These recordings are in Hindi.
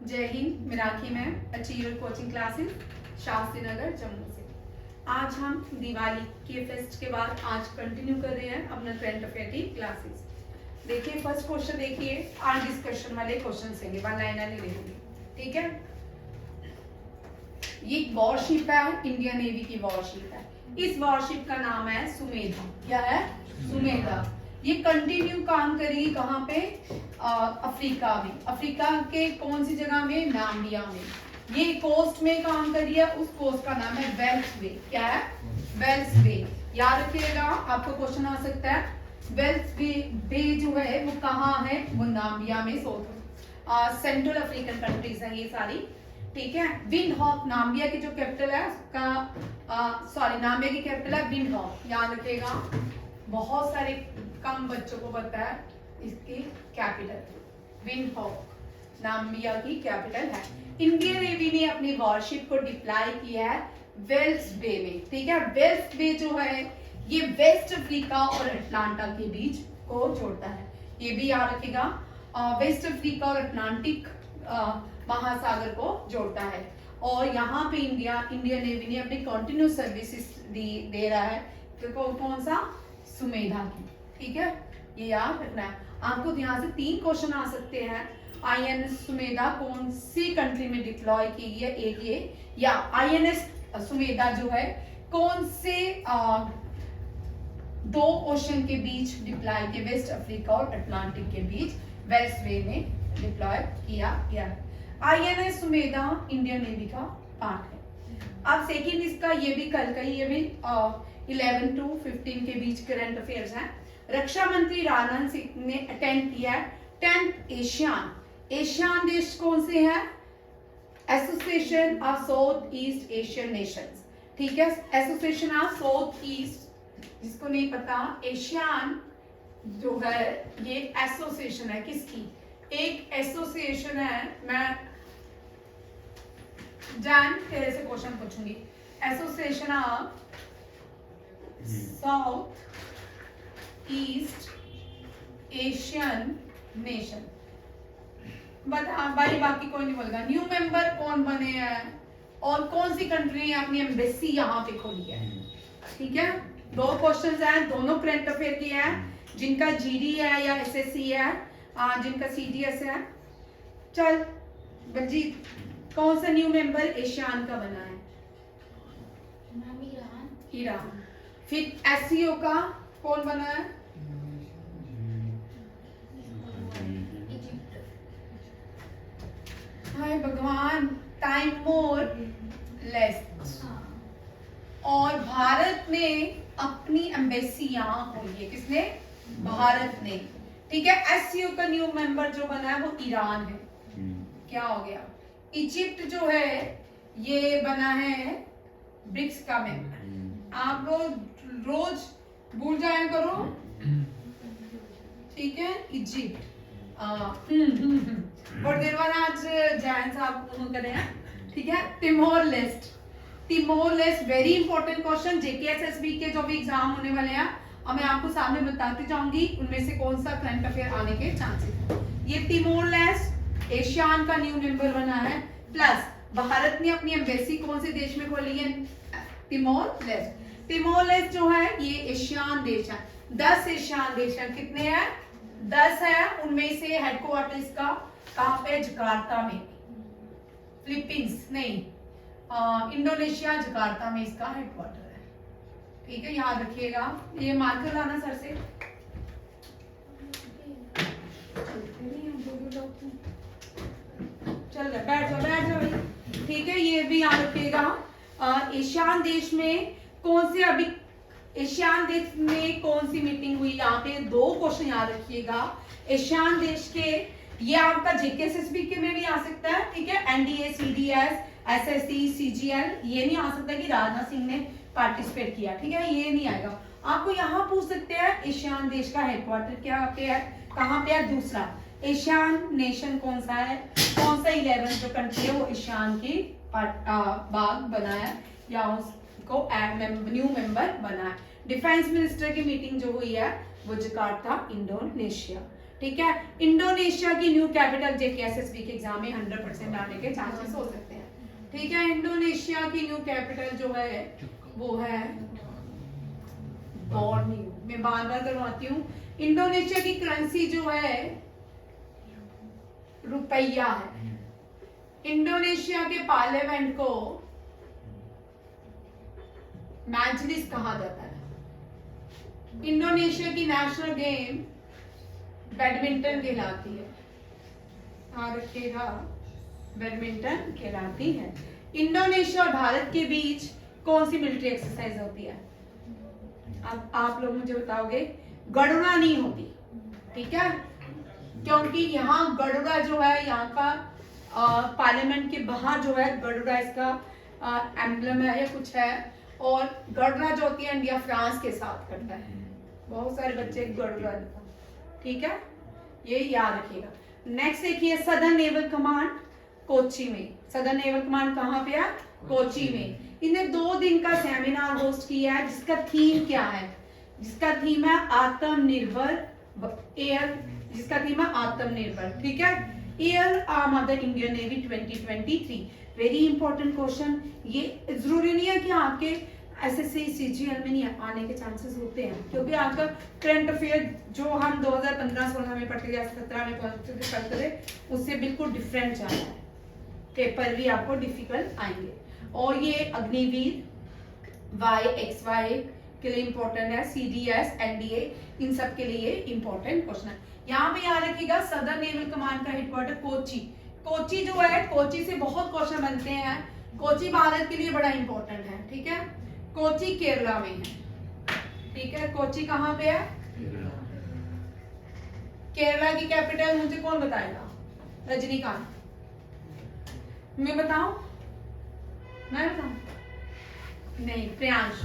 जय Hind. Miraki ma'am, achiever coaching classes, Shastri Nagar, Jammu से। आज हम दिवाली के फेस्ट के बाद आज कंटिन्यू कर रहे हैं अपना करंट अफेयर की क्लासेस। देखिए फर्स्ट क्वेश्चन, देखिए आज डिस्कशन वाले क्वेश्चन होंगे, वन लाइनर नहीं रहेंगे, ठीक है। ये एक वॉरशिप है, इंडियन नेवी की वॉरशिप है। इस वॉरशिप का नाम है सुमेधा। क्या है? सुमेधा। ये कंटिन्यू काम करेगी कहाँ पे? अफ्रीका में। अफ्रीका के कौन सी जगह में? नाम्बिया में। ये कोस्ट में काम कर रही है, उस कोस्ट का नाम है वेल्स बे। क्या है? वेल्स बे। याद रखिएगा, आपको क्वेश्चन आ सकता है। वेल्स बे जो है वो कहाँ है? वो नाम्बिया में, सेंट्रल अफ्रीकन कंट्रीज है ये सारी, ठीक है। विंडहॉक नाम्बिया की जो कैपिटल है उसका, नाम्बिया की कैपिटल है विंडहॉक। याद रखिएगा, बहुत सारे कम बच्चों को पता है इसकी कैपिटल विंडहॉक नाम्बिया की कैपिटल है। इंडियन नेवी ने अपनी वॉरशिप को डिप्लॉय किया है वेल्स बे में, ठीक है। वेल्स बे जो है ये वेस्ट अफ्रीका और अटलांटा के बीच को जोड़ता है। ये भी याद रखिएगा, वेस्ट अफ्रीका और अटलांटिक महासागर को जोड़ता है। और यहाँ पे इंडियन नेवी ने अपनी कंटिन्यूस सर्विसेज दे रहा है। कौन सा? सुमेधा की, ठीक है। ये याद रखना है आपको। यहाँ से 3 क्वेश्चन आ सकते हैं। आईएनएस सुमेधा कौन सी कंट्री में डिप्लॉय की गई है? एक ये, या आईएनएस सुमेधा जो है कौन से 2 ओशन के बीच डिप्लॉय किया? वेस्ट अफ्रीका और अटलांटिक के बीच वेल्स बे में डिप्लॉय किया गया है। आईएनएस सुमेधा इंडियन नेवी का पार्ट है। अब सेकेंड इसका, ये भी कल का ही, ये भी 11 to 15 के बीच करंट अफेयर्स हैं। रक्षा मंत्री राजनाथ सिंह ने अटेंड किया 10th एशियान देश कौन से हैं? Association of south east Asian Nations, ठीक है। एसोसिएशन ऑफ साउथ ईस्ट, जिसको नहीं पता, एशियान जो है ये एसोसिएशन है किसकी? एक एसोसिएशन है। मैं जान तेरे से क्वेश्चन पूछूंगी। Association of south east Asian nation. बता भाई, बाकी कोई नहीं बोलेगा। न्यू मेंबर कौन बने हैं और कौन सी कंट्री ने अपनी एम्बेसी यहाँ पे खोली है, ठीक है। 2 क्वेश्चंस हैं, दोनों करंट अफेयर की है। जिनका जीडी है या एसएससी है, जिनका सीडीएस है। चल बलजीत, कौन सा न्यू मेंबर एशियान का बना है? ईरान। फिर एससीओ का कौन बना है? हाय भगवान, टाइम मोर लेस। और भारत ने अपनी एम्बेसी यहाँ खोली है। किसने? भारत ने, ठीक है। एससीओ का न्यू मेंबर जो बना है वो ईरान है। क्या हो गया? इजिप्ट जो है ये बना है ब्रिक्स का मेंबर। आप लोग रोज भूल जाया करो, ठीक है। इजिप्ट और देर बाद आज जैन साहब करे हैं, ठीक है। Timor Leste very important question. JKSSB के जो भी एग्जाम होने वाले हैं, अब मैं आपको सामने बताती जाऊंगी उनमें से कौन सा करंट अफेयर आने के चांसेस हैं। ये तिमोर लेस्ट एशियान का न्यू मेंबर बना है। प्लस भारत ने अपनी एम्बेसी कौन से देश में खोली है? तिमोर लेस्ट जो है ये एशियान देश है। 10 एशियान देश है। कितने हैं? 10 है। उनमें से हेडक्वार्टर इसका कहाँ पे? जकार्ता में। फिलीपींस नहीं, इंडोनेशिया जकार्ता में इसका हेडक्वार्टर है, ठीक है। याद रखिएगा, ये मार्कर लाना सर से। चल रहा, बैठ जाओ, ठीक है। ये भी याद रखिएगा, एशियान देश में कौन सी अभी एशियान देश में कौन सी मीटिंग हुई? यहाँ पे 2 क्वेश्चन याद रखिएगा। एशियान देश के, ये आपका जेकेएसएसबी के में भी आ सकता है, ठीक है। एनडीए, सीडीएस, एसएससी, सीजीएल, ये नहीं आ सकता कि राजनाथ सिंह ने पार्टिसिपेट किया, ठीक है। ये नहीं आएगा। आपको यहाँ पूछ सकते हैं एशियान देश का हेडक्वार्टर क्या पे है, कहाँ पे है? दूसरा, एशियान नेशन कौन सा है? कौन सा 11 जो कंट्री है वो एशियान की बाग बना है या उसको न्यू मेंबर बना है। डिफेंस मिनिस्टर की मीटिंग जो हुई है वो जकार्ता, इंडोनेशिया, ठीक है। इंडोनेशिया की न्यू कैपिटल जेकेएसएसबी के एग्जाम में 100% आने के चांसेस हो सकते हैं, ठीक है। इंडोनेशिया की न्यू कैपिटल जो है वो है बोर्नियो। मैं बार बार करवाती हूँ। इंडोनेशिया की करेंसी जो है रुपया है। इंडोनेशिया के पार्लियामेंट को मजलिस कहा जाता है। इंडोनेशिया की नेशनल गेम बैडमिंटन कहलाती है। हाँ रखिएगा, बैडमिंटन कहलाती है। इंडोनेशिया और भारत के बीच कौन सी मिलिट्री एक्सरसाइज होती है? अब आप लोग मुझे बताओगे। गरुड़ा नहीं होती, ठीक है, क्योंकि यहाँ गरुड़ा जो है यहाँ का पार्लियामेंट के बाहर जो है गरुड़ा इसका एम्बलम है या कुछ है। और गरुड़ा जो होती है इंडिया फ्रांस के साथ करता है। बहुत सारे बच्चे गरुड़ा, ठीक है, ये याद रखिएगा। नेक्स्ट देखिए सदर्न नेवल कमांड कोची में। सदर्न नेवल कमांड कहाँ पे है? कोची में। इन्हें 2 दिन का सेमिनार होस्ट किया है जिसका थीम क्या है? जिसका थीम है आत्मनिर्भर एयर, जिसका थीम है आत्मनिर्भर, ठीक है। Air arm of the Indian navy 2023। Very important question. ये जरूरी नहीं है कि आपके एसएससी सीजीएल में नहीं आने के चांसेस होते हैं, क्योंकि आपका करंट अफेयर जो हम 2015-16 में पढ़ते थे, 17 में पढ़ते थे, उससे बिल्कुल डिफरेंट जा रहा है। पेपर भी आपको डिफिकल्ट आएंगे। और ये अग्निवीर YXY के लिए इंपॉर्टेंट है, CDS NDA इन सब के लिए इंपॉर्टेंट क्वेश्चन है। यहाँ पे याद रखिएगा सदर्न नेवल कमांड का हेडक्वार्टर कोची। कोची जो है, कोची से बहुत क्वेश्चन बनते हैं। कोची भारत के लिए बड़ा इंपॉर्टेंट है, ठीक है। कोची केरला में है, ठीक है। कोची कहाँ पे है? केरला की कैपिटल मुझे कौन बताएगा? रजनीकांत। मैं बताऊं? मैं बताऊं? नहीं, प्रियांश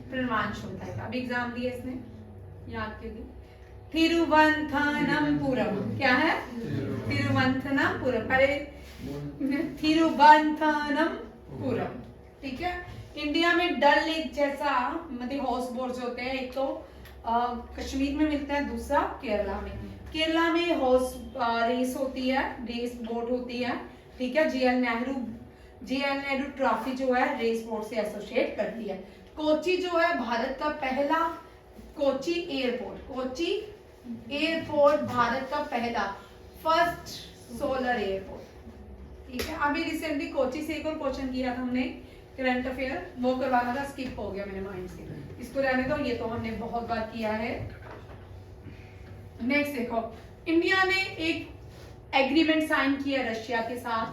बताएगा। अभी एग्जाम दिए इसने, याद कीजिए। तिरुवनंतपुरम। क्या है? तिरुवनंतपुरम। पहले तिरुवनंतपुरम, ठीक है। इंडिया में डल लेक जैसा मतलब हाउस बोट्स होते हैं, एक तो कश्मीर में मिलता है, दूसरा केरला में। केरला में हॉर्स रेस होती है, रेस बोट होती है, ठीक है। जीएल नेहरू ट्रॉफी जो है रेस बोट से एसोसिएट करती है। कोची जो है भारत का पहला, कोची एयरपोर्ट भारत का पहला फर्स्ट सोलर एयरपोर्ट, ठीक है। अभी रिसेंटली कोची से एक और क्वेश्चन किया था हमने करंट अफेयर, वो करवाना था, स्किप हो गया मेरे माइंड से, इसको रहने दो, ये तो हमने बहुत बार किया है। नेक्स्ट देखो, इंडिया ने एक एग्रीमेंट साइन किया रशिया के साथ।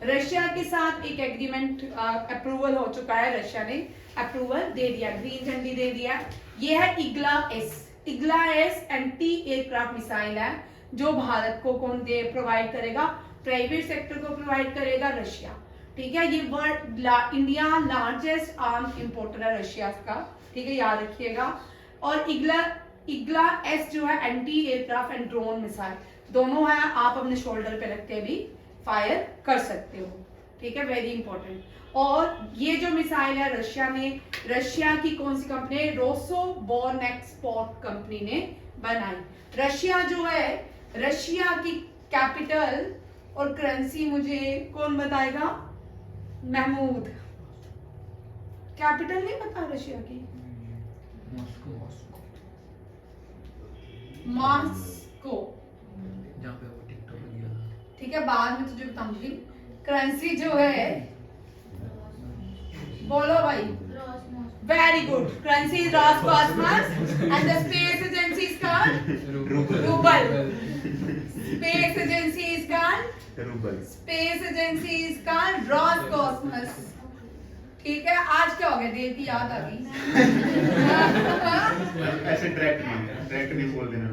रशिया के साथ एक एग्रीमेंट अप्रूवल हो चुका है, रशिया ने अप्रूवल दे दिया, ग्रीन झंडी दे दिया। ये है Igla S anti aircraft missile है, जो भारत को कौन दे प्रोवाइड करेगा? प्राइवेट सेक्टर को प्रोवाइड करेगा रशिया, ठीक है। ये world India largest arms importer है रशिया का, ठीक है, याद रखिएगा। और इग्ला एस जो है anti aircraft and drone missile दोनों है, आप अपने शोल्डर पे रख के भी फायर कर सकते हो, ठीक है, वेरी इंपॉर्टेंट। और ये जो मिसाइल है रशिया की कौन सी कंपनी? रोसोबोरनेक्सपोर्ट कंपनी ने बनाई। रशिया जो है, रशिया की कैपिटल और करेंसी मुझे कौन बताएगा? महमूद। कैपिटल नहीं पता रशिया की? मॉस्को, ठीक है, बाद में तुझे बताऊंगी। करेंसी जो है, बोलो भाई, very good, currency is Roscosmos and the space agency is called rouble. Space agency is called Roscosmos, ठीक है। आज क्या हो गया? देव की याद आ गई। ऐसे डायरेक्ट नहीं बोल देना।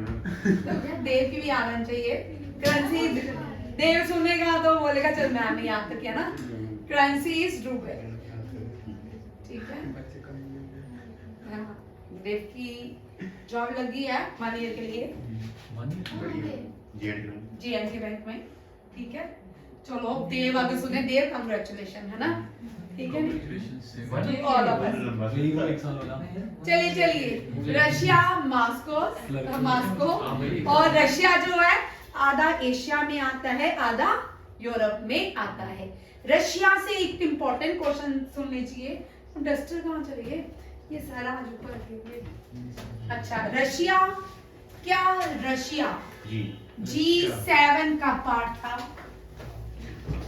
देव की भी आना चाहिए। करेंसी देव सुनेगा तो बोलेगा चल मैंने याद तो किया ना। करेंसी इज रूबल, ठीक है। देव की जॉब लगी है 1 ईयर के लिए जीएनके बैंक में, ठीक है। चलो देव आगे सुने, देव कंग्रेचुलेशन, है ना। ठीक है Congratulations. All of us. लंबा मेरी बार एक साल होगा। चलिए रशिया मॉस्को और रशिया जो है आधा एशिया में आता है, आधा यूरोप में आता है। रशिया से एक इम्पोर्टेंट क्वेश्चन सुन लीजिए। डस्टर कहाँ चले गए? ये सारा आज ऊपर रखेंगे। अच्छा, रशिया, क्या रशिया जी G7 का पार्ट था?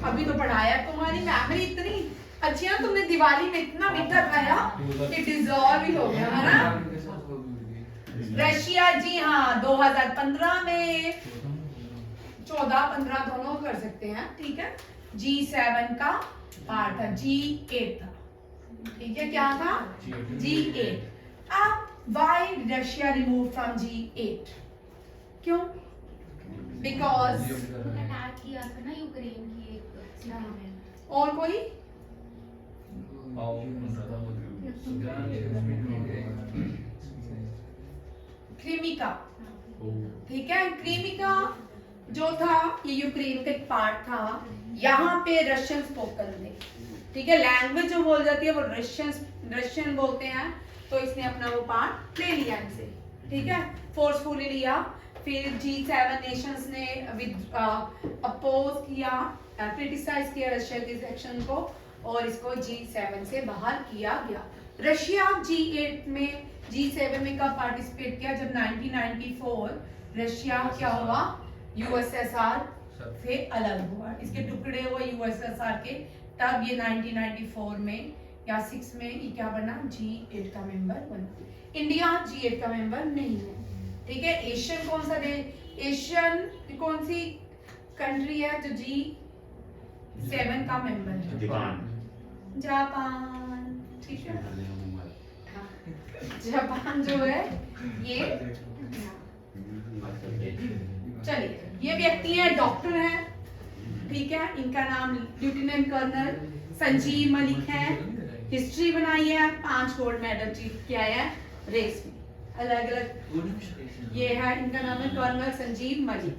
अभी तो पढ़ाया, तुम्हारी मेमोरी इतनी अच्छी है, तुमने दिवाली में इतना मीठा खाया कि डिसॉल्व ही हो गया है ना। रशिया, जी हाँ, 2015 में 14-15 दोनों कर सकते हैं, ठीक है। G7 का पार्ट था, G8 था, ठीक है। क्या था? G8। अब Y Russia remove from G8? क्यों? बिकॉज अटैक किया था ना यूक्रेन की एक सिटी में। और कोई क्रीमिका, ठीक है। क्रीमिका जो था ये यूक्रेन का एक पार्ट था। यहाँ पे रशियन स्पोकन थे, ठीक है। लैंग्वेज जो बोल जाती है वो रशियन बोलते हैं, तो इसने अपना वो पार्ट ले लिया इनसे, ठीक है, फोर्सफुली लिया। फिर G7 नेशंस ने अपोज किया, क्रिटिसाइज किया रशिया के एक्शन को, और इसको G7 से बाहर किया गया। रशिया G8 में, G7 में कब पार्टिसिपेट किया? जब 1994 रशिया क्या हुआ? यूएसएसआर से अलग हुआ, इसके टुकड़े हुए यूएसएसआर के, तब ये 1994 में या 6 में ये क्या बना? G8 का मेंबर बना। इंडिया G8 का मेंबर नहीं है, ठीक है। एशियन कौन सा एशियन कौन सी कंट्री है जो G7 का मेंबर है? जापान, ठीक है। हाँ, जापान जो है ये, चलिए, ये व्यक्ति है, डॉक्टर है, ठीक है। इनका नाम लेफ्टिनेंट कर्नल संजीव मलिक है। हिस्ट्री बनाई है, 5 गोल्ड मेडल जीत के आया है रेस में, अलग अलग। ये है, इनका नाम है colonel Sanjeev Malik.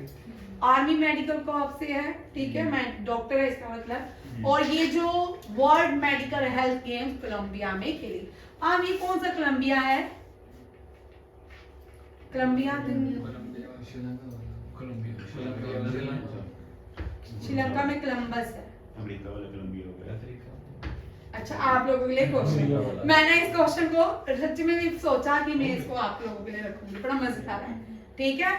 Army medical corp से है, ठीक है, मैं डॉक्टर है इसका मतलब। और ये जो world medical health games Colombia में खेली। अब ये कौन सा कोलंबिया है? कोलंबिया श्रीलंका में कोलंबस है। अमेरिका वाला कोलंबिया हो गया। अच्छा, आप लोगों के लिए क्वेश्चन, मैंने इस क्वेश्चन को सच में भी सोचा कि मैं इसको आप लोगों के लिए रखूंगी, बड़ा मजेदार है, ठीक है,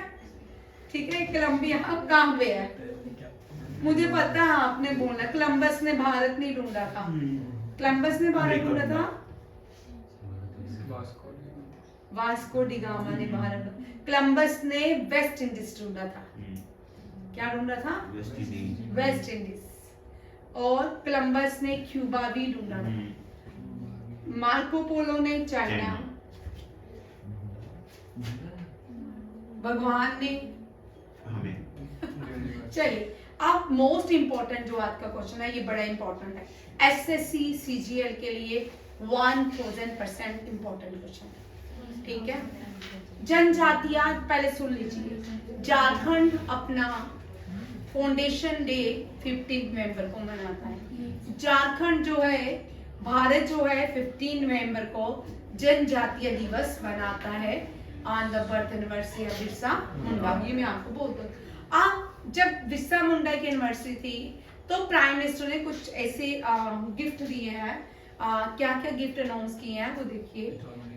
ठीक है। कोलंबिया कहाँ पे है? मुझे पता है आपने बोला, कोलंबस ने भारत नहीं ढूंढा था। कोलंबस ने भारत ढूंढा था, वास्को डी गामा ने भारत, कोलंबस ने वेस्ट इंडीज ढूंढा था। क्या ढूंढा था? West Indies. और कोलंबस ने क्यूबा भी ढूंढा था। मार्को पोलो ने चाइना, भगवान ने हमें। चलिए, अब मोस्ट इंपॉर्टेंट जो आज का क्वेश्चन है, ये बड़ा इंपॉर्टेंट है, एसएससी सीजीएल के लिए 1000% इंपॉर्टेंट क्वेश्चन है, ठीक है। जनजातियां, पहले सुन लीजिए। झारखंड अपना फाउंडेशन डे 15 नवंबर को मनाता है। झारखंड जो है, भारत जो है 15 नवंबर को जनजातीय दिवस मनाता है, on the birth anniversary of Birsa Munda. ये मैं आपको बोल दूं, अब जब बिरसा मुंडा की एनिवर्सरी थी तो प्राइम मिनिस्टर ने कुछ ऐसे गिफ्ट दिए हैं। क्या क्या गिफ्ट अनाउंस किए हैं वो देखिए,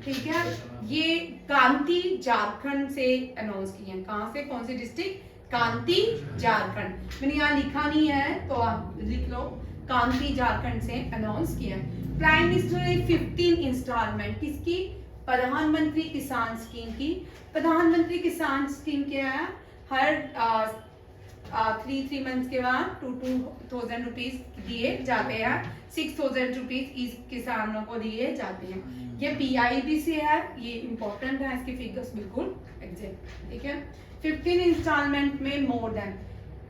ठीक है। ये कांती झारखंड से अनाउंस किए हैं। कहाँ से? कौन सी डिस्ट्रिक्ट? कांती झारखंड। मैंने यहाँ लिखा नहीं है तो आप लिख लो, कांती झारखंड से अनाउंस किया है। प्राइम मिनिस्टर ने 15 इंस्टॉलमेंट किसकी? प्रधानमंत्री किसान स्कीम की। प्रधानमंत्री किसान स्कीम क्या है? हर 3 मंथ्स के बाद 2,000 रुपीज दिए जाते हैं। 6,000 रुपीज इस किसानों को दिए जाते हैं। ये PIB से है, ये इंपॉर्टेंट है, इसके फिगर्स बिल्कुल एग्जैक्ट, ठीक है। 15 इंस्टॉलमेंट में मोर देन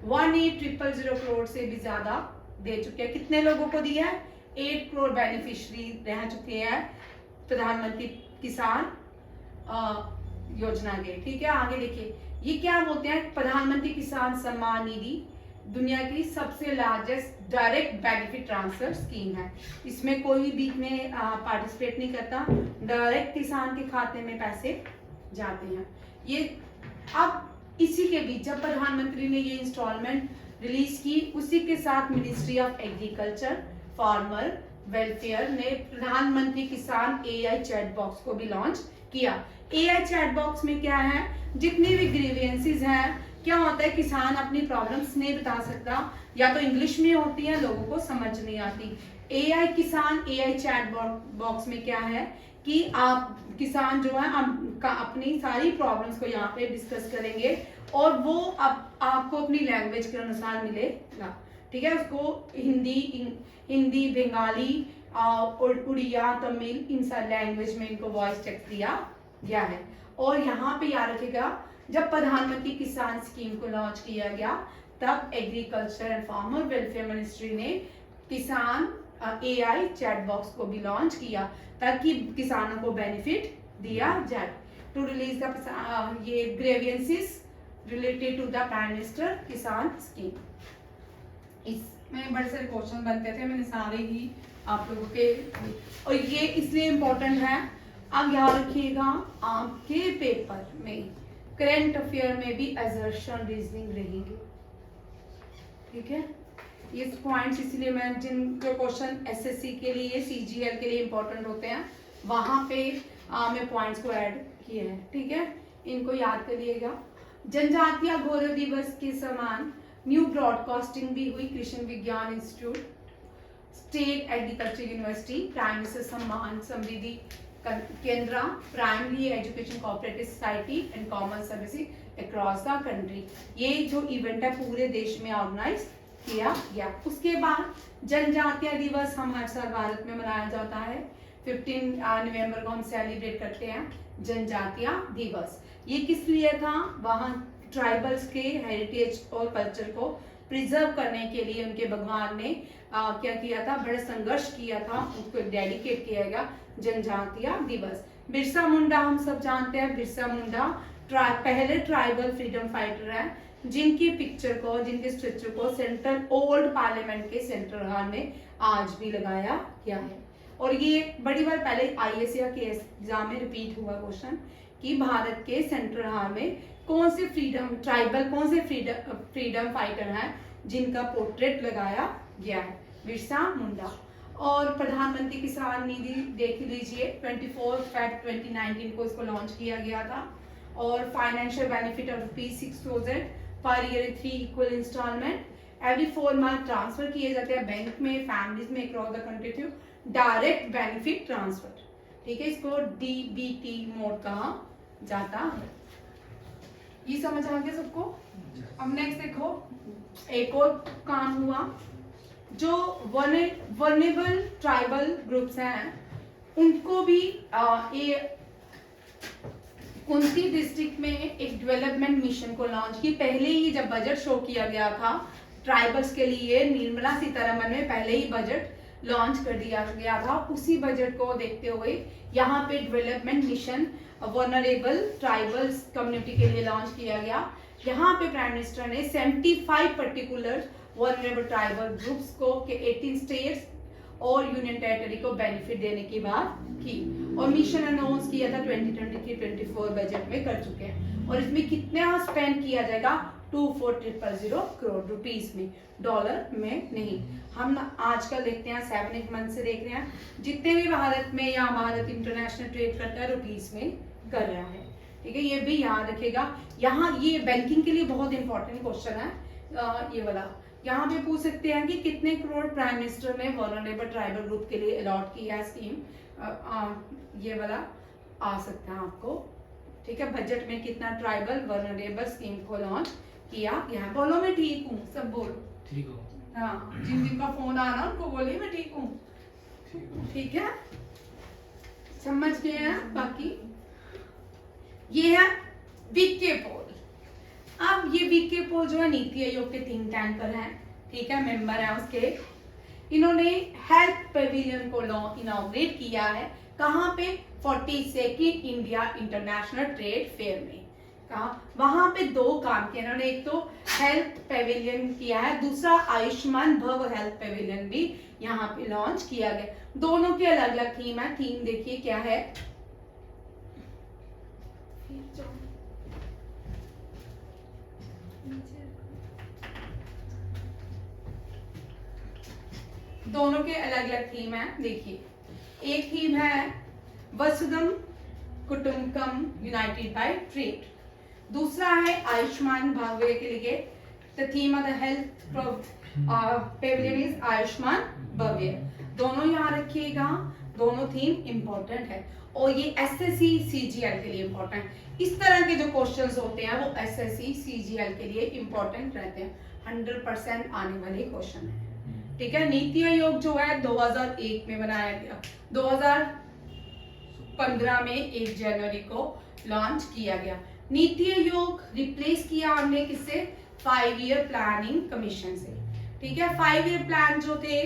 18,000 करोड़ से भी ज्यादा दे चुके हैं। कितने लोगों को दिया है? 8 करोड़ बेनिफिशियरी रह चुके हैं प्रधानमंत्री किसान योजना के, ठीक है। आगे देखिए, ये क्या बोलते हैं? प्रधानमंत्री किसान सम्मान निधि दुनिया की सबसे largest direct benefit transfer scheme है। इसमें कोई बीच में पार्टिसिपेट नहीं करता, डायरेक्ट किसान के खाते में पैसे जाते हैं। ये अब इसी के बीच जब प्रधानमंत्री ने ये इंस्टॉलमेंट रिलीज की, उसी के साथ ministry of agriculture farmer welfare ने प्रधानमंत्री किसान AI चैट बॉक्स को भी लॉन्च किया। AI चैट बॉक्स में क्या है, जितनी भी ग्रीवियंसेस हैं, क्या होता है किसान अपनी प्रॉब्लम्स नहीं बता सकता, या तो इंग्लिश में होती है, लोगों को समझ नहीं आती। AI किसान AI चैट बॉक्स में क्या है कि आप किसान जो है अपनी सारी प्रॉब्लम्स को यहाँ पे डिस्कस करेंगे और वो आपको अपनी लैंग्वेज के अनुसार मिलेगा। ठीक है, उसको हिंदी बंगाली और उड़िया तमिल इन सब लैंग्वेज में इनको वॉइस टेक्स्ट दिया गया है। और यहाँ पे याद रखिएगा, जब प्रधानमंत्री किसान स्कीम को लॉन्च किया गया तब agriculture and farmer welfare ministry ने किसान AI चैट बॉक्स को भी लॉन्च किया ताकि किसानों को बेनिफिट दिया जाए। टू रिलीज द ये grievances related to the prime minister Kisan scheme. इसमें बड़े सारे क्वेश्चन बनते थे, मैंने सारे ही आप लोगों के, और ये इसलिए इम्पोर्टेंट है। अब याद रखिएगा, आपके पेपर में करंट अफेयर में भी असर्शन रीजनिंग रहेगी। ठीक है, ये पॉइंट्स इसलिए मैं जिनके क्वेश्चन SSC के लिए CGL के लिए इंपॉर्टेंट होते हैं वहां पे मैं पॉइंट्स को ऐड किए हैं। ठीक है, इनको याद करिएगा। जनजातीय गौरव दिवस के समान न्यू ब्रॉडकास्टिंग भी हुई। कृषि विज्ञान institute, state agriculture university, prime minister सम्मान समृद्धि केंद्र, primary education cooperative society and common services across the country. ये जो इवेंट है पूरे देश में ऑर्गेनाइज किया गया। उसके बाद जनजातीय दिवस हम हर साल भारत में मनाया जाता है। 15 नवंबर को हम सेलिब्रेट करते हैं जनजातीय दिवस। ये किस लिए था, वहाँ ट्राइबल्स के हेरिटेज और कल्चर को प्रिजर्व करने के लिए उनके भगवान ने क्या किया था, बड़ा संघर्ष किया था, उसको डेडिकेट किया गया जनजातीय दिवस। बिरसा मुंडा हम सब जानते हैं, बिरसा मुंडा पहले ट्राइबल फ्रीडम फाइटर है जिनकी पिक्चर को, जिनके स्टेचू को सेंट्रल ओल्ड पार्लियामेंट के सेंट्रल हॉल में आज भी लगाया गया है। और ये बड़ी बार पहले IAS या KS एग्जाम में रिपीट हुआ क्वेश्चन कि भारत के सेंट्रल हॉल में कौन से फ्रीडम फाइटर हैं जिनका पोर्ट्रेट लगाया गया है, बिरसा मुंडा। और प्रधानमंत्री किसान निधि देख लीजिए, 24 Feb 2019 को इसको लॉन्च किया गया था। और फाइनेंशियल बेनिफिट ऑफ ₹6,000 पर year 3 equal installment every 4 month transfer किए जाते हैं बैंक में, फैमिलीज में across the country through direct benefit transfer. ठीक है, इसको DBT मोड कहा जाता है। ये समझ आ गया सबको। अब नेक्स्ट देखो, एक और काम हुआ, जो वल्नरेबल ट्राइबल ग्रुप्स हैं उनको भी कुंती डिस्ट्रिक्ट में एक डेवलपमेंट मिशन को लॉन्च की। पहले ही जब बजट शो किया गया था ट्राइबल्स के लिए, निर्मला सीतारमन ने पहले ही बजट लॉन्च कर दिया गया था। उसी बजट को देखते हुए यहाँ पे development mission vulnerable tribals community के लिए लॉन्च किया गया। यहाँ पे प्राइम मिनिस्टर ने 75 पर्टिकुलर वल्नरेबल ट्राइबल ग्रुप्स को के 18 स्टेट्स और यूनियन टेरिटरी को बेनिफिट देने की बात की। और मिशन अनाउंस किया था 2023-24 बजट में कर चुके हैं। और इसमें कितना स्पेंड किया जाएगा, 24,000 करोड़ रुपीस में, डॉलर में नहीं। हम आजकल देखते हैं 7-8 मंथ से देख रहे हैं, जितने भी भारत में या भारत इंटरनेशनल ट्रेड करता है रुपीस में कर रहा है। ठीक है, ये भी याद रखेगा। यहाँ ये बैंकिंग के लिए बहुत इंपॉर्टेंट क्वेश्चन है, ये वाला। यहाँ पे पूछ सकते हैं कि कितने करोड़ प्राइम मिनिस्टर ने वल्नरेबल ट्राइबल ग्रुप के लिए अलॉट किया है स्कीम, ये वाला आ सकता है आपको। ठीक है, बजट में कितना ट्राइबल वल्नरेबल स्कीम को लॉन्च किया गया है। बोलो मैं ठीक हूँ, सब बोलो ठीक हो। हाँ, जिन जिनका फोन आना उनको बोलिए मैं ठीक हूँ। ठीक है, समझ गए हैं। बाकी ये है वीके पोल। अब ये वीके पोल जो है नीति आयोग के थिंक टैंकर हैं, ठीक है, मेंबर है उसके। इन्होंने हेल्थ पेविलियन को इनॉग्रेट किया है, कहाँ पे, 42nd India international trade fair में। कहा, वहां पे 2 काम किए इन्होंने, एक तो हेल्थ पेविलियन किया है, दूसरा आयुष्मान भव हेल्थ पेविलियन भी यहाँ पे लॉन्च किया गया। दोनों के अलग अलग थीम है। थीम देखिए क्या है, दोनों के अलग अलग थीम है। देखिए, एक थीम है वसुधम कुटुंबकम यूनाइटेड बाय ट्रेड, दूसरा है आयुष्मान भव्य के लिए, the theme of the health pavilion is आयुष्मान भव्य। दोनों यहाँ रखिएगा, दोनों थीम इंपॉर्टेंट है और ये एसएससी सीजीएल के लिए इंपॉर्टेंट। इस तरह के जो क्वेश्चंस होते हैं वो एसएससी सीजीएल के लिए इंपॉर्टेंट रहते हैं, 100% आने वाले क्वेश्चन है। ठीक है, नीति आयोग जो है 2001 में बनाया गया, 2015 में 1 जनवरी को लॉन्च किया गया। नीति आयोग रिप्लेस किया हमने किससे, 5 ईयर प्लानिंग कमीशन से। ठीक है, 5 ईयर प्लान जो थे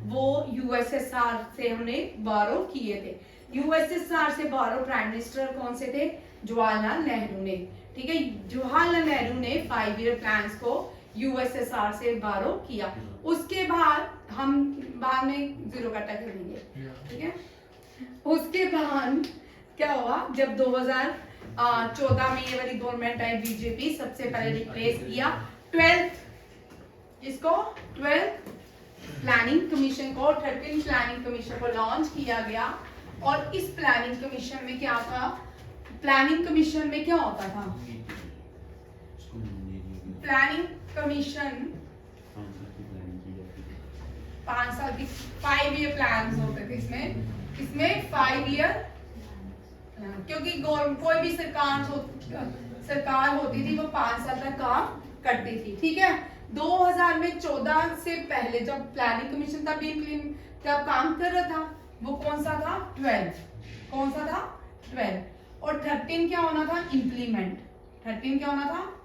वो यूएसएसआर से हमने बारो किए थे। यूएसएसआर से बारो प्राइम मिनिस्टर कौन से थे, जवाहरलाल नेहरू ने। ठीक है, जवाहरलाल नेहरू ने 5 ईयर प्लान्स को यूएसएसआर से बारो किया। उसके बाद हम बाद में जीरो कटा करेंगे। ठीक है, उसके बाद क्या हुआ, जब 2014 में ये वाली गवर्नमेंट आई बीजेपी, सबसे पहले रिप्लेस किया 12th प्लानिंग कमीशन को, 13th प्लानिंग कमीशन को लॉन्च किया गया। और इस प्लानिंग कमीशन में क्या था, प्लानिंग कमीशन में क्या होता था, प्लानिंग कमीशन 5 साल की 5 ईयर प्लान होते थे इसमें 5 ईयर, क्योंकि कोई भी सरकार होती थी वो 5 साल तक काम करती थी। ठीक है, 2014 से पहले जब प्लानिंग कमीशन तब काम कर रहा था, वो कौन सा था, 12। कौन सा था, 12। और 13 क्या होना था, इम्प्लीमेंट। 13 क्या होना था,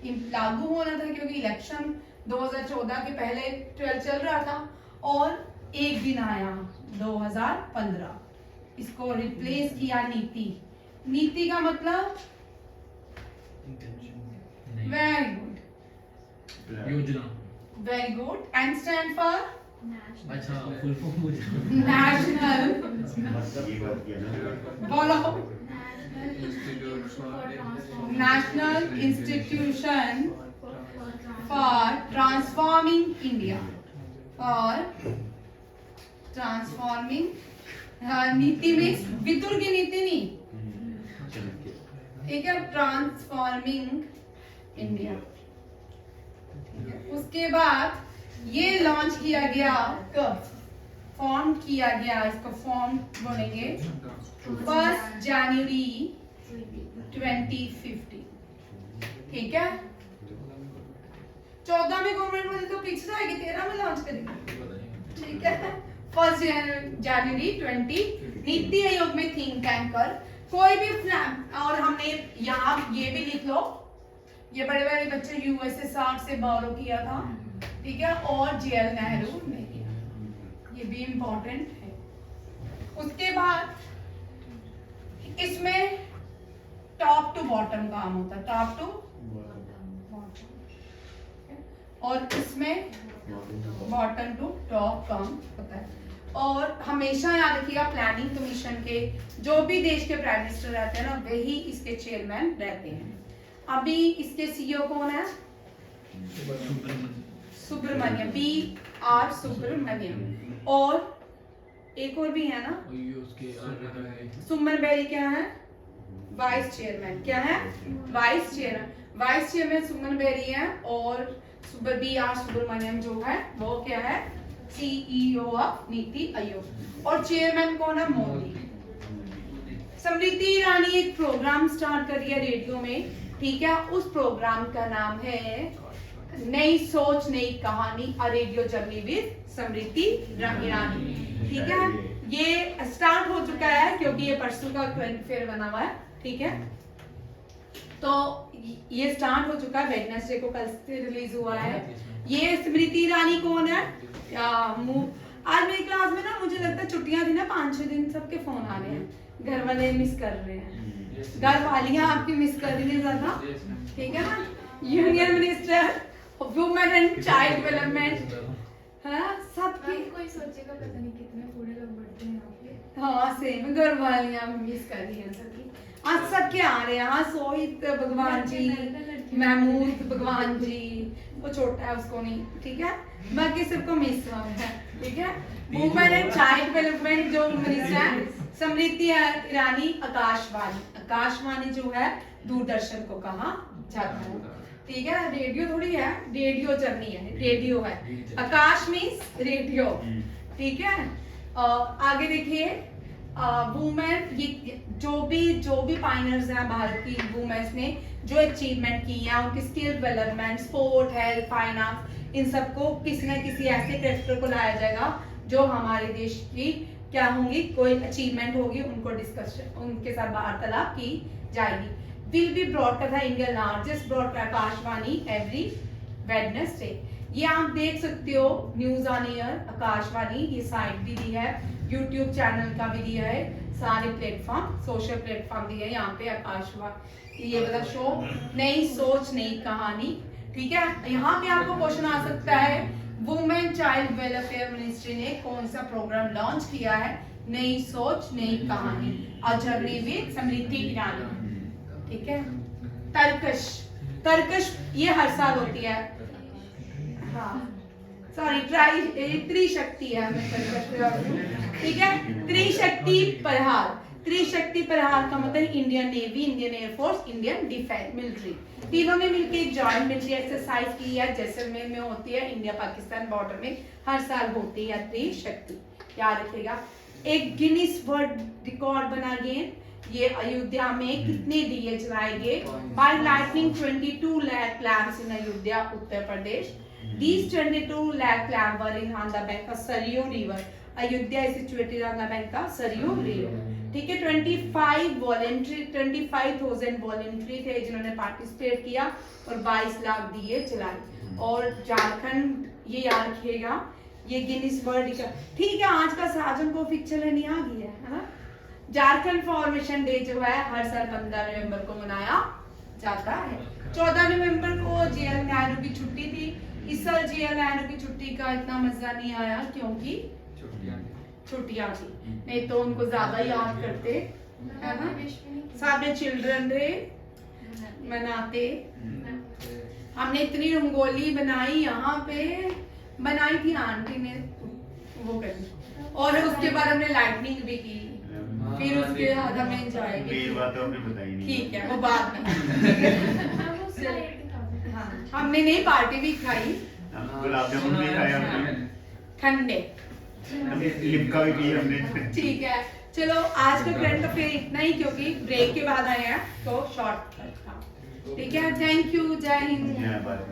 लागू होना था, क्योंकि इलेक्शन 2014 के पहले 12 चल रहा था। और एक दिन आया 2015, इसको रिप्लेस किया नीति का मतलब, वेरी गुड, योजना, very good, and stand for अच्छा फुल फॉर्म मुझे नेशनल, बोलो, national institution for transforming India, और ट्रांसफॉर्मिंग नीति में वितुर की नीति नहीं, ठीक है, ट्रांसफॉर्मिंग इंडिया। उसके बाद ये लॉन्च किया गया, कब फॉर्म किया गया, इसको फॉर्म बोलेंगे 1 जनवरी 2015। ठीक है, 14 में गवर्नमेंट बोले तो पीछे जाएगी, 13 में लॉन्च करेगी। ठीक है, 1 जनवरी 20। नीति आयोग में थिंक टैंकर कोई भी और हमने यहाँ ये भी लिख लो, ये बड़े बड़े बच्चे यूएसएसआर से बोरो किया था। ठीक है, और जेएल नेहरू ने किया, ये भी इंपॉर्टेंट है। उसके बाद इसमें टॉप टू बॉटम काम होता है, टॉप टू बॉटम, और इसमें बॉटम टू टॉप काम होता है। और हमेशा याद रखिएगा, प्लानिंग कमीशन के जो भी देश के प्राइम मिनिस्टर रहते हैं ना, वही इसके चेयरमैन रहते हैं। अभी इसके सीईओ कौन है, सुब्रमण्यम, BR सुब्रमण्यम। और एक और भी है ना, सुमन बेरी, क्या है, वाइस चेयरमैन। क्या है, वाइस चेयरमैन। वाइस चेयरमैन सुमन बेरी है, और BR सुब्रमण्यम जो है वो क्या है, CEO ऑफ नीति आयोग। और चेयरमैन कौन है, मोदी। स्मृति ईरानी एक प्रोग्राम स्टार्ट कर दिया रेडियो में। ठीक है, उस प्रोग्राम का नाम है नई सोच नई कहानी, a radio journey with Smriti Irani. ठीक है, ये स्टार्ट हो चुका है क्योंकि ये परसों का करंट अफेयर बना हुआ है। ठीक है, तो ये स्टार्ट हो चुका है, वेडनेसडे को कल से रिलीज हुआ है। ये स्मृति ईरानी कौन है, आज मेरी क्लास में ना मुझे लगता है छुट्टियां थी ना, 5-6 दिन सबके फोन आ रहे हैं। घर वाले मिस कर रहे हैं, घर वालियां आपकी मिस कर रही है ज्यादा, ठीक है ना। Union minister women and child development, हाँ सबकी, कोई सोचेगा पता नहीं कितने बूढ़े लोग बढ़ते हैं यहाँ पे। हाँ सेम घर वालियां मिस कर रही हैं सबकी। आज सबके आ रहे हैं, हाँ सोहित भगवान जी, महमूद भगवान जी, वो छोटा है उसको नहीं, ठीक है, बाकी सबको मिस हुआ है, ठीक है। वुमेन एंड चाइल्ड डेवलपमेंट जो मिनिस्टर है स्मृति ईरानी, आकाशवाणी जो है दूरदर्शन को कहा जाता है, ठीक है। रेडियो थोड़ी है, रेडियो जर्नी है, रेडियो है, आकाश मीन्स रेडियो, ठीक है। आगे देखिए वुमेन, ये जो भी पाइनर्स हैं भारत की वुमेन्स ने जो अचीवमेंट की है, उनकी skill development, sport, health, finance, इन सबको किसी न किसी ऐसे कैरेक्टर को लाया जाएगा जो हमारे देश की क्या होंगी, कोई अचीवमेंट होगी, उनको डिस्कशन, उनके साथ वार्तालाप की जाएगी। विल बी ब्रॉडकास्ट है India largest broadcast Akashvani every Wednesday. ये आप देख सकते हो न्यूज ऑन एयर आकाशवाणी, ये साइट भी दी है, यूट्यूब चैनल का भी दिया है, सारे प्लेटफॉर्म, सोशल प्लेटफॉर्म दिए है यहाँ पे आकाशवाणी, ये वाला शो नई सोच नई कहानी, ठीक है। यहाँ पे आपको क्वेश्चन आ सकता है वुमेन चाइल्ड वेलफेयर मिनिस्ट्री ने कौन सा प्रोग्राम लॉन्च किया है, नई सोच नई कहानी, जर्नी विद स्मृति ईरानी, ठीक है। तरकश ये हर साल होती है, हाँ सॉरी त्रिशक्ति है, ठीक है। त्रिशक्ति प्रहार का मतलब Indian navy, Indian air force, Indian defence military, तीनों ने मिलकर एक जॉइंट मिलिट्री एक्सरसाइज की है, जैसलमेर में होती है, इंडिया पाकिस्तान बॉर्डर में हर साल होती है त्रिशक्ति, याद रखिएगा। एक गिनीज वर्ल्ड रिकॉर्ड बना गया, ये अयोध्या में कितने दिए जलाए गए, by lightning 22 lakh lamps in Ayodhya Uttar Pradesh. These 22 lakh lamps were in on the bank of Saryu River. Ayodhya is situated on the bank of Saryu River. ठीक है। 25,000 वॉलंटरी थे जिन्होंने पार्टिसिपेट किया और 22 लाख दिए जलाए। और झारखंड, ये याद रखिएगा, ये गिनीज वर्ल्ड का, ठीक है। आज का साजन को पिक्चर लेनी आ गई है ना। झारखंड फॉर्मेशन डे जो है हर साल 15 नवंबर को मनाया जाता है। 14 नवंबर को JL नेहरू की छुट्टी थी, इस साल JL नेहरू की छुट्टी का इतना मजा नहीं आया क्योंकि छुट्टियां थी, नहीं तो उनको ज्यादा याद करते, है ना। सारे चिल्ड्रन डे मनाते, हमने इतनी रंगोली बनाई, यहाँ पे बनाई थी आंटी ने, वो करी, और उसके बाद हमने लाइटनिंग भी की, फिर उसके बाद हमने एंजॉय की, ठीक है, वो बाद में हाँ, हमने नहीं पार्टी भी खाई, गुलाब जामुन भी खाए हमने, ठंडे, लिमका भी पी हमने, ठीक है। चलो आज का करंट अफेयर इतना ही, क्योंकि ब्रेक के बाद आए हैं तो शॉर्ट था, ठीक है। थैंक यू, जय हिंद। जय भारत।